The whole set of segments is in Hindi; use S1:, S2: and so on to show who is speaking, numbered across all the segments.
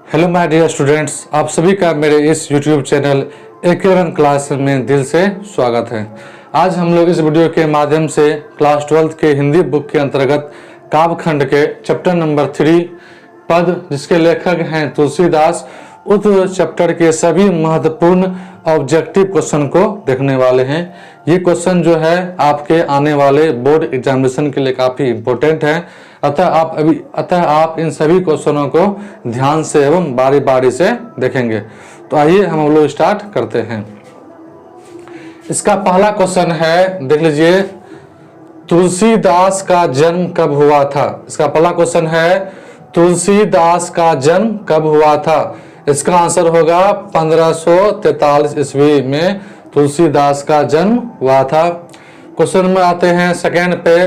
S1: हेलो माय डियर स्टूडेंट्स, आप सभी का मेरे इस YouTube चैनल A-K-Run क्लास में दिल से स्वागत है। आज हम लोग इस वीडियो के माध्यम से क्लास 12 के हिंदी बुक के अंतर्गत काव्यखंड के चैप्टर नंबर 3 पद, जिसके लेखक हैं तुलसीदास, उस चैप्टर के सभी महत्वपूर्ण ऑब्जेक्टिव क्वेश्चन को देखने वाले हैं। ये क्वेश्चन जो है आपके आने वाले बोर्ड एग्जामिनेशन के लिए काफ़ी इम्पोर्टेंट है। अतः आप इन सभी क्वेश्चनों को ध्यान से एवं बारी बारी से देखेंगे। तो आइए हम लोग स्टार्ट करते हैं। इसका पहला क्वेश्चन है, देख लीजिए, तुलसीदास का जन्म कब हुआ था। इसका पहला क्वेश्चन है, तुलसीदास का जन्म कब हुआ था। इसका आंसर होगा 1543 ईस्वी में तुलसीदास का जन्म हुआ था। क्वेश्चन में आते हैं सेकेंड पे,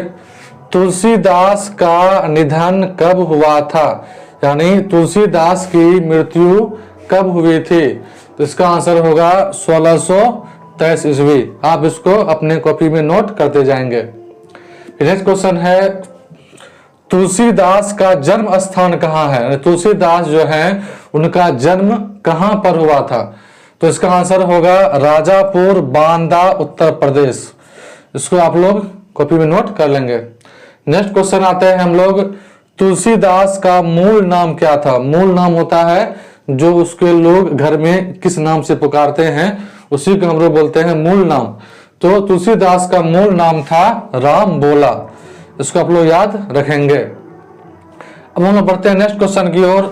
S1: तुलसीदास का निधन कब हुआ था, यानी तुलसीदास की मृत्यु कब हुई थी। तो इसका आंसर होगा 1623 ईस्वी। आप इसको अपने कॉपी में नोट करते जाएंगे। नेक्स्ट क्वेश्चन है, तुलसीदास का जन्म स्थान कहाँ है। तुलसीदास जो है उनका जन्म कहाँ पर हुआ था। तो इसका आंसर होगा राजापुर, बांदा, उत्तर प्रदेश। इसको आप लोग कॉपी में नोट कर लेंगे। नेक्स्ट क्वेश्चन आते हैं हम लोग, तुलसीदास का मूल नाम क्या था। मूल नाम होता है जो उसके लोग घर में किस नाम से पुकारते हैं, उसी को हम लोग बोलते हैं मूल नाम। तो तुलसीदास का मूल नाम था राम बोला। इसको आप लोग याद रखेंगे। अब हम लोग बढ़ते हैं नेक्स्ट क्वेश्चन की ओर।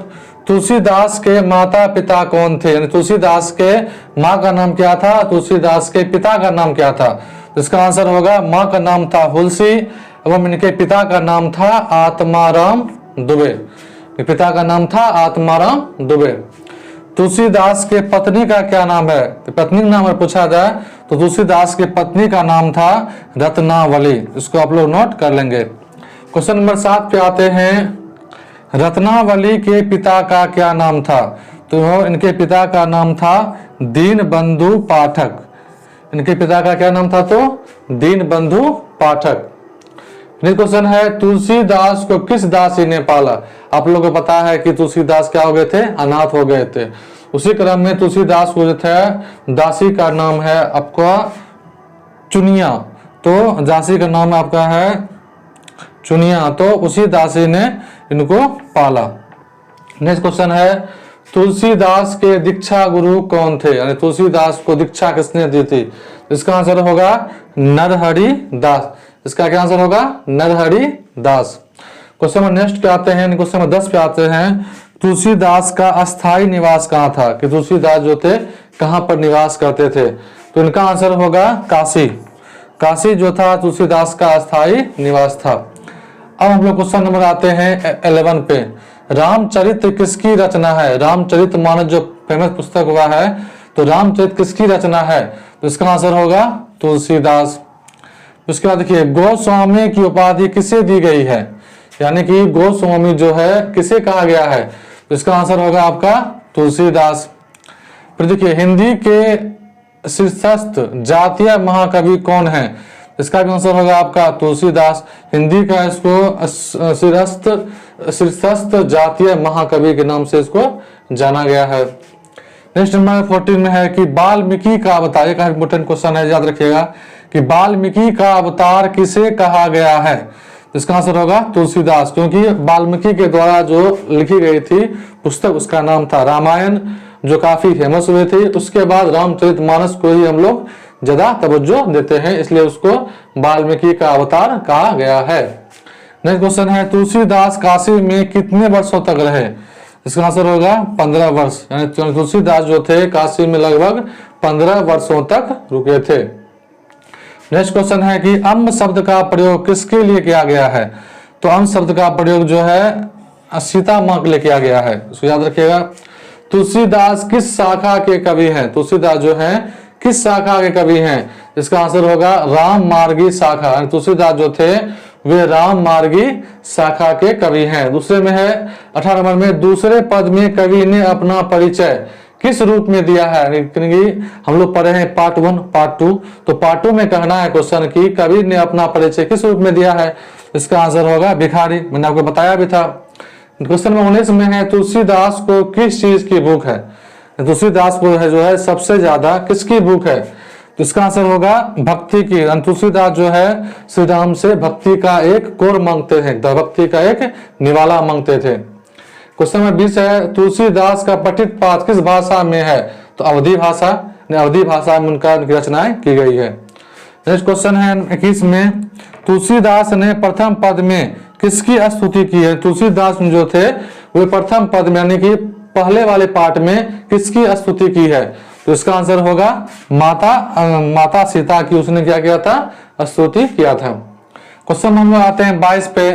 S1: तुलसीदास के माता पिता कौन थे, यानी तुलसीदास के माँ का नाम क्या था, तुलसीदास के पिता का नाम क्या था। तो इसका आंसर होगा, माँ का नाम था हुलसी एवं इनके पिता का नाम था आत्माराम दुबे। पिता का नाम था आत्माराम दुबे। तुलसीदास के पत्नी का क्या नाम है। तो पत्नी का नाम अगर पूछा जाए तो तुलसीदास के पत्नी का नाम था रत्नावली। इसको आप लोग नोट कर लेंगे। क्वेश्चन नंबर 7 पे आते हैं, रत्नावली के पिता का क्या नाम था। तो इनके पिता का नाम था दीनबंधु पाठक। इनके पिता का क्या नाम था, तो दीनबंधु पाठक। नेक्स्ट क्वेश्चन है, तुलसीदास को किस दासी ने पाला। आप लोगों को पता है कि तुलसीदास क्या हो गए थे, अनाथ हो गए थे। उसी क्रम में तुलसीदास को जो थे दासी का नाम है आपका चुनिया। तो दासी का नाम आपका है चुनिया, तो उसी दासी ने इनको पाला। नेक्स्ट क्वेश्चन है, तुलसीदास के दीक्षा गुरु कौन थे, यानी तुलसीदास को दीक्षा किसने दी थी। इसका आंसर होगा नरहरि दास। इसका क्या आंसर होगा, नरहरि दास। क्वेश्चन नंबर नेक्स्ट पे आते हैं, क्वेश्चन नंबर 10 पे आते हैं, तुलसीदास का अस्थाई निवास कहाँ था, कि तुलसीदास जो थे कहाँ पर निवास करते थे। तो इनका आंसर होगा काशी। काशी जो था तुलसीदास का अस्थाई निवास था। अब हम लोग क्वेश्चन नंबर आते हैं 11 पे, रामचरित्र किसकी रचना है। रामचरित मानस जो फेमस पुस्तक हुआ है, तो रामचरित किसकी रचना है। तो इसका आंसर होगा तुलसीदास। उसके बाद देखिए, गोस्वामी की उपाधि किसे दी गई है, यानी कि गोस्वामी जो है किसे कहा गया है। तो इसका आंसर होगा आपका तुलसीदास। फिर देखिए, हिंदी के शीर्षस्थ जातीय महाकवि कौन है। इसका भी आंसर होगा आपका तुलसीदास। हिंदी का इसको शीर्षस्थ जातीय महाकवि के नाम से इसको जाना गया है। नेक्स्ट नंबर 14 में है कि वाल्मीकि का अवतार, एक इंपोर्टेंट क्वेश्चन है, याद रखिएगा कि वाल्मीकि का अवतार किसे कहा गया है। इसका आंसर होगा तुलसीदास, क्योंकि वाल्मीकि के द्वारा जो लिखी गई थी पुस्तक, उसका नाम था रामायण, जो काफी फेमस हुए थे। उसके बाद रामचरितमानस को ही हम लोग ज्यादा तवज्जो देते हैं, इसलिए उसको वाल्मीकि का अवतार कहा गया है। नेक्स्ट क्वेश्चन है, तुलसीदास काशी में कितने वर्षों तक रहे। इसका आंसर होगा 15 वर्ष, यानी तुलसीदास जो थे काशी में लगभग 15 वर्षों तक रुके थे। नेक्स्ट क्वेश्चन है कि अम्ब शब्द का प्रयोग किसके लिए किया गया है। तो अम्ब शब्द का प्रयोग जो है सीता माँ के लिए किया गया है, इसको याद रखिएगा। तुलसीदास किस शाखा के कवि हैं। तुलसीदास जो है किस शाखा के कवि हैं। इसका आंसर होगा राम मार्गी शाखा। तुलसीदास जो थे वे राम मार्गी शाखा के कवि हैं। दूसरे में है 18 नंबर में, दूसरे पद में कवि ने अपना परिचय किस रूप में दिया है। हम लोग पढ़े हैं पार्ट 1 पार्ट 2, तो पार्ट 2 में कहना है क्वेश्चन की कवि ने अपना परिचय किस रूप में दिया है। इसका आंसर होगा भिखारी। मैंने आपको बताया भी था। क्वेश्चन नंबर 19 में है तुलसीदास को किस चीज की भूख है। तुलसीदास को है जो है सबसे ज्यादा किसकी भूख है, तो इसका आंसर होगा भक्ति की। तुलसीदास जो है श्री राम से भक्ति का एक कोर मांगते हैं, भक्ति का एक निवाला मांगते थे। क्वेश्चन नंबर 20 है तुलसीदास का पठित पाठ किस भाषा में है, तो अवधी भाषा, अवधी भाषा में उनकी रचनाएं की गई है। नेक्स्ट क्वेश्चन है 21 में तुलसीदास ने प्रथम पद में किसकी स्तुति की है। तुलसीदास जो थे वे प्रथम पद में यानी कि पहले वाले पाठ में किसकी स्तुति की है, तो इसका आंसर होगा माता सीता की उसने क्या किया था, स्तुति किया था। क्वेश्चन नंबर आते हैं 22 पे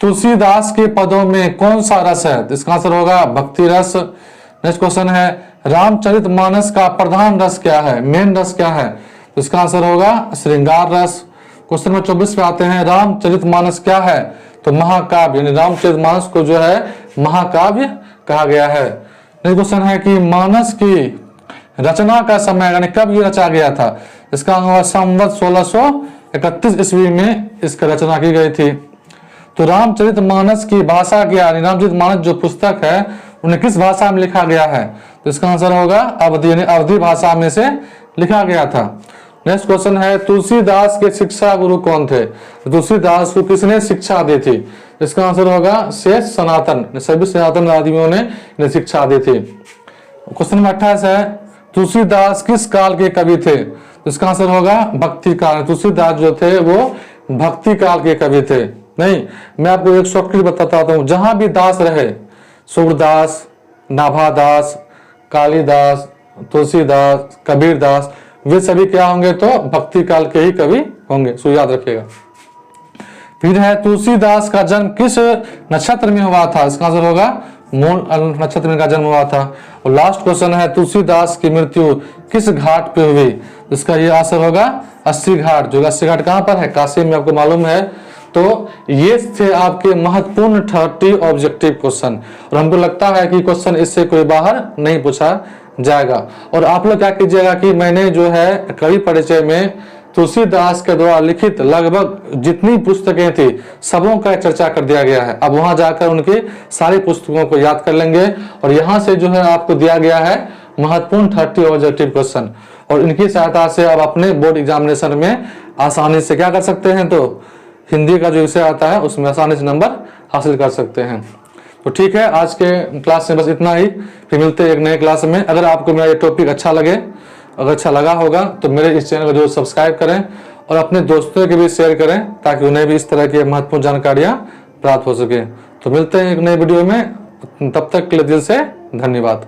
S1: तुलसीदास के पदों में कौन सा रस है, तो इसका आंसर होगा भक्ति रस। नेक्स्ट क्वेश्चन है रामचरितमानस का प्रधान रस क्या है, मेन रस क्या है, तो इसका आंसर होगा श्रृंगार रस। क्वेश्चन नंबर 24 पे आते हैं रामचरितमानस क्या है, तो महाकाव्य, यानी रामचरितमानस को जो है महाकाव्य कहा गया है। नेक्स्ट क्वेश्चन है कि मानस की रचना का समय यानी कब ये रचा गया था, इसका होगा संवत 1631 ईस्वी में इसकी रचना की गई थी। तो रामचरितमानस की भाषा क्या, रामचरितमानस जो पुस्तक है उन्हें किस भाषा में लिखा गया है, तो इसका आंसर होगा अवधी, यानी अवधी भाषा में से लिखा गया था। नेक्स्ट क्वेश्चन है तुलसीदास के शिक्षा गुरु कौन थे, तुलसीदास को किसने शिक्षा दी थी, इसका आंसर होगा शेष सनातन, सभी सनातन आदमियों ने इन्हें शिक्षा दी थी। क्वेश्चन नंबर 28 है तुलसीदास किस काल के कवि थे, तो इसका आंसर होगा भक्ति काल। तुलसीदास जो थे वो भक्ति काल के कवि थे। नहीं, मैं आपको एक शॉर्टकट बताता हूँ, जहां भी दास रहे, सूरदास, नाभादास, कालिदास, तुलसीदास, कबीरदास, वे सभी क्या होंगे, तो भक्ति काल के ही कवि होंगे, सो याद रखिएगा। फिर है तुलसीदास का जन्म किस नक्षत्र में हुआ था, इसका आंसर होगा मूल नक्षत्र में का जन्म हुआ था। और लास्ट क्वेश्चन है तुलसीदास की मृत्यु किस घाट पे हुई, इसका ये आंसर होगा अस्सी घाट। जो अस्सी घाट कहाँ पर है, काशी में, आपको मालूम है। तो ये थे आपके महत्वपूर्ण 30 ऑब्जेक्टिव क्वेश्चन, और हमको लगता है कि क्वेश्चन इससे कोई बाहर नहीं पूछा जाएगा। और आप लोग क्या कीजिएगा कि मैंने जो है कवि परिचय में तुलसीदास के द्वारा लिखित लगभग जितनी पुस्तकें थी सबों का चर्चा कर दिया गया है। अब वहां जाकर उनकी सारी पुस्तकों को याद कर लेंगे, और यहाँ से जो है आपको दिया गया है महत्वपूर्ण 30 ऑब्जेक्टिव क्वेश्चन, और इनकी सहायता से आप अपने बोर्ड एग्जामिनेशन में आसानी से क्या कर सकते हैं, तो हिंदी का जो विषय आता है उसमें आसानी से नंबर हासिल कर सकते हैं। तो ठीक है, आज के क्लास में बस इतना ही, फिर मिलते हैं एक नए क्लास में। अगर आपको मेरा ये टॉपिक अच्छा लगे, अगर अच्छा लगा होगा तो मेरे इस चैनल को जरूर सब्सक्राइब करें और अपने दोस्तों के भी शेयर करें, ताकि उन्हें भी इस तरह की महत्वपूर्ण जानकारियां प्राप्त हो सके। तो मिलते हैं एक नए वीडियो में, तब तक के लिए दिल से धन्यवाद।